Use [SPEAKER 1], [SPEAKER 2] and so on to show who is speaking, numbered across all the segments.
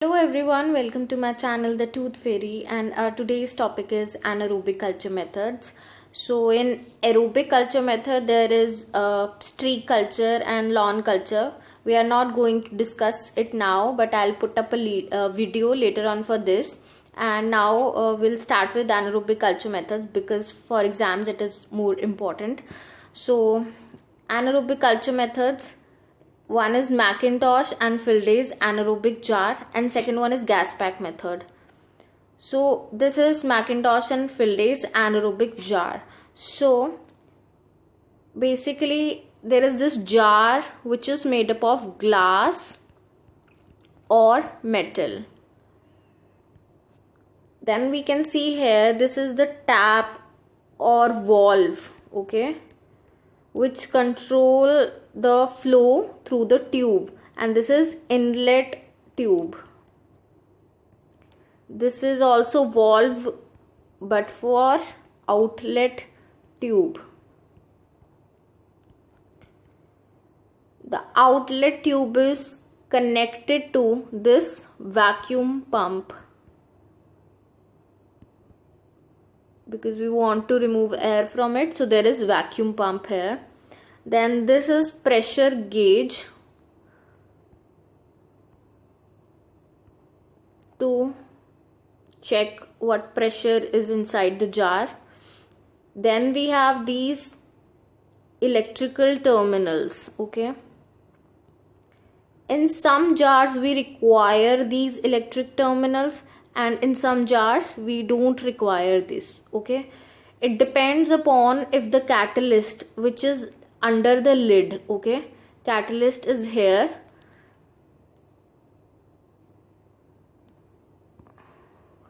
[SPEAKER 1] Hello everyone, welcome to my channel The Tooth Fairy, and today's topic is anaerobic culture methods. So in aerobic culture method there is streak culture and lawn culture. We are not going to discuss it now, but I'll put up a video later on for this. And now we'll start with anaerobic culture methods because for exams it is more important. So anaerobic culture methods, one is Macintosh and Filday's anaerobic jar, and second one is gas pack method. So this is Macintosh and Filday's anaerobic jar. So basically there is this jar which is made up of glass or metal. Then we can see here, this is the tap or valve, okay, which control the flow through the tube, and this is inlet tube. This is also valve but for outlet tube. The outlet tube is connected to this vacuum pump because we want to remove air from it, so there is vacuum pump here. Then this is pressure gauge to check what pressure is inside the jar. Then we have these electrical terminals, okay. In some jars we require these electric terminals, and in some jars we don't require this, okay. It depends upon if the catalyst, which is under the lid, okay, catalyst is here,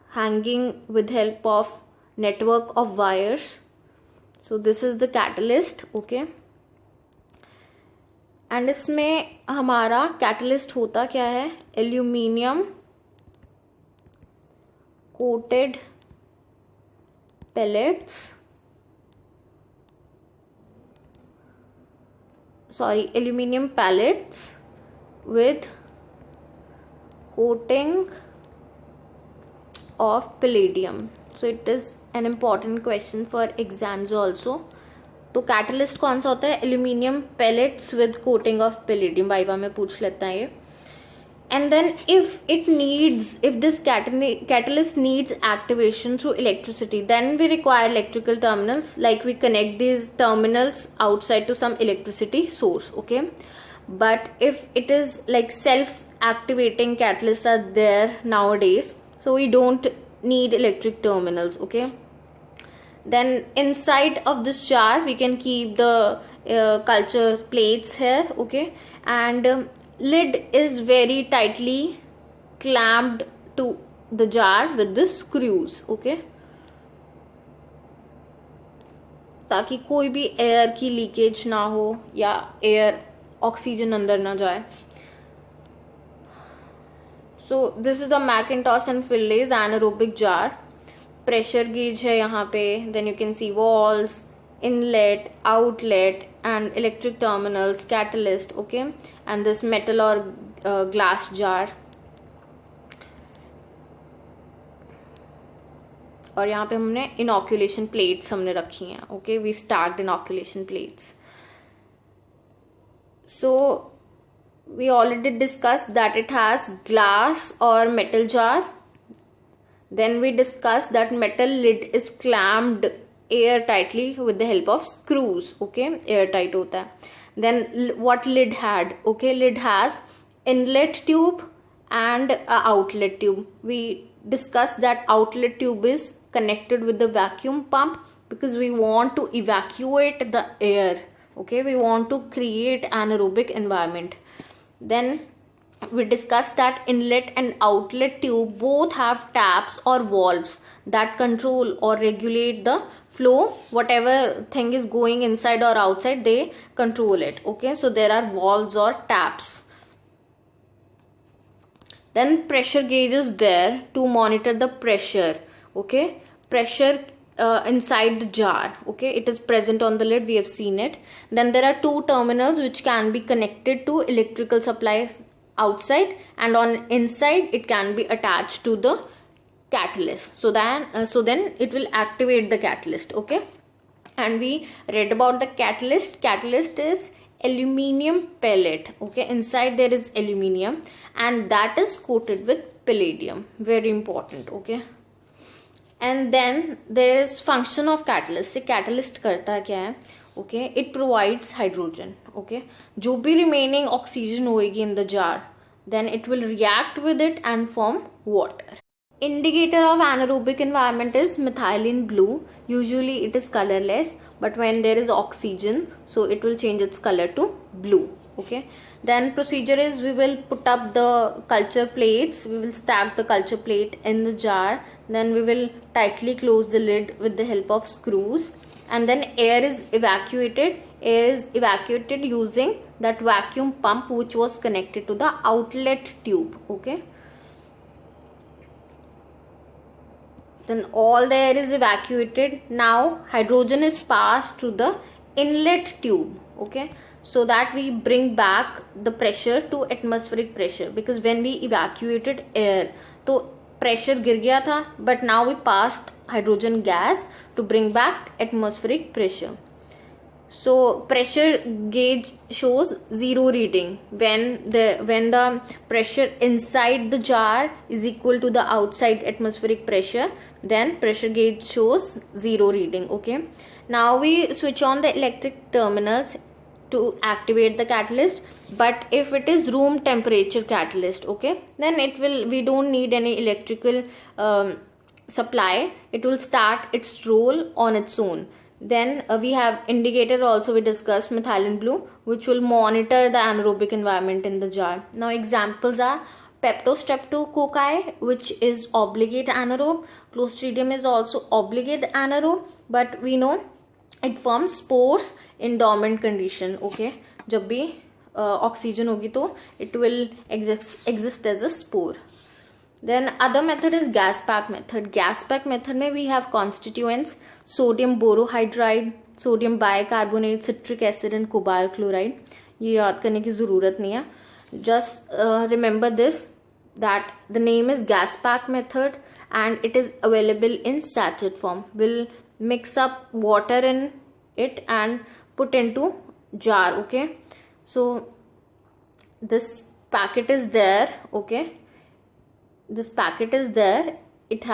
[SPEAKER 1] hanging with help of network of wires. So this is the catalyst, okay. And इसमें हमारा catalyst होता क्या है, aluminium coated pellets, aluminum pellets with coating of palladium. So it is an important question for exams also. तो catalyst कौन सा होता है, aluminium pellets with coating of palladium. Viva में पूछ लेता है ये. And then if this catalyst needs activation through electricity, then we require electrical terminals, like we connect these terminals outside to some electricity source, okay. But if it is like self-activating catalysts are there nowadays, so we don't need electric terminals, okay. Then inside of this jar we can keep the culture plates here, okay, and lid is very tightly clamped to the jar with the screws, okay, ताकि कोई भी air की leakage ना हो या air oxygen अंदर ना जाए. So this is the Macintosh and Filday's anaerobic jar. Pressure gauge है यहाँ पे. Then you can see walls, inlet, outlet and electric terminals, catalyst, okay, and this metal or glass jar. और यहाँ पे हमने inoculation plates हमने रखी हैं, okay, we stacked inoculation plates. So we already discussed that it has glass or metal jar. Then we discussed that metal lid is clamped air tightly with the help of screws, okay, airtight होता है. Then what lid had, okay, lid has inlet tube and outlet tube. We discussed that outlet tube is connected with the vacuum pump because we want to evacuate the air, okay, we want to create anaerobic environment. Then we discussed that inlet and outlet tube both have taps or valves that control or regulate the flow. Whatever thing is going inside or outside, they control it, okay. So there are valves or taps. Then pressure gauge is there to monitor the pressure, okay, pressure inside the jar, okay, it is present on the lid, we have seen it. Then there are two terminals which can be connected to electrical supplies outside, and on inside it can be attached to the catalyst. So then it will activate the catalyst. Okay, and we read about the catalyst. Catalyst is aluminium pellet. Okay, inside there is aluminium and that is coated with palladium. Very important. Okay, and then there is function of catalyst. से catalyst करता क्या है? Okay, it provides hydrogen. Okay, जो भी remaining oxygen होएगी in the jar, then it will react with it and form water. Indicator of anaerobic environment is methylene blue. Usually it is colorless, but when there is oxygen, so it will change its color to blue. Okay, then procedure is we will put up the culture plates, we will stack the culture plate in the jar, then we will tightly close the lid with the help of screws, and then air is evacuated using that vacuum pump which was connected to the outlet tube. Okay, then all the air is evacuated. Now hydrogen is passed through the inlet tube. Okay, so that we bring back the pressure to atmospheric pressure, because when we evacuated air तो pressure गिर गया था, but now we passed hydrogen gas to bring back atmospheric pressure. So pressure gauge shows zero reading when the pressure inside the jar is equal to the outside atmospheric pressure, then pressure gauge shows zero reading. Okay, now we switch on the electric terminals to activate the catalyst, but if it is room temperature catalyst, okay, then we don't need any electrical supply, it will start its role on its own. Then we have indicator also, we discussed methylene blue, which will monitor the anaerobic environment in the jar. Now examples are Peptostreptococci, which is obligate anaerobe. Clostridium is also obligate anaerobe, but we know it forms spores in dormant condition. Okay, जब भी oxygen होगी तो it will exist as a spore. Then other method is gas pack method. Gas pack method में we have constituents sodium borohydride, sodium bicarbonate, citric acid and cobalt chloride. ये याद करने की ज़रूरत नहीं है. Just remember this, that the name is gas pack method and it is available in sachet form. We'll mix up water in it and put into jar. Okay, so this packet is there. Okay, this packet is there, it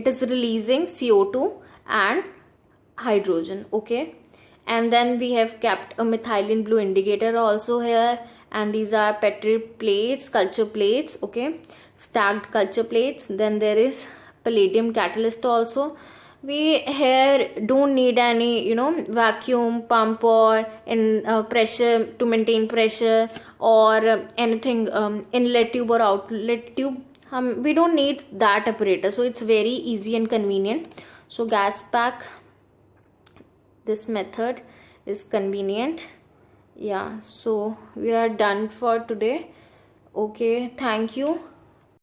[SPEAKER 1] is releasing CO2 and hydrogen. Okay, and then we have kept a methylene blue indicator also here, and these are Petri plates, culture plates. Okay, stacked culture plates. Then there is palladium catalyst also. We here don't need any vacuum pump or pressure to maintain pressure or anything, inlet tube or outlet tube. We don't need that apparatus, so it's very easy and convenient. So gas pack, this method is convenient. Yeah, so we are done for today. Okay, thank you.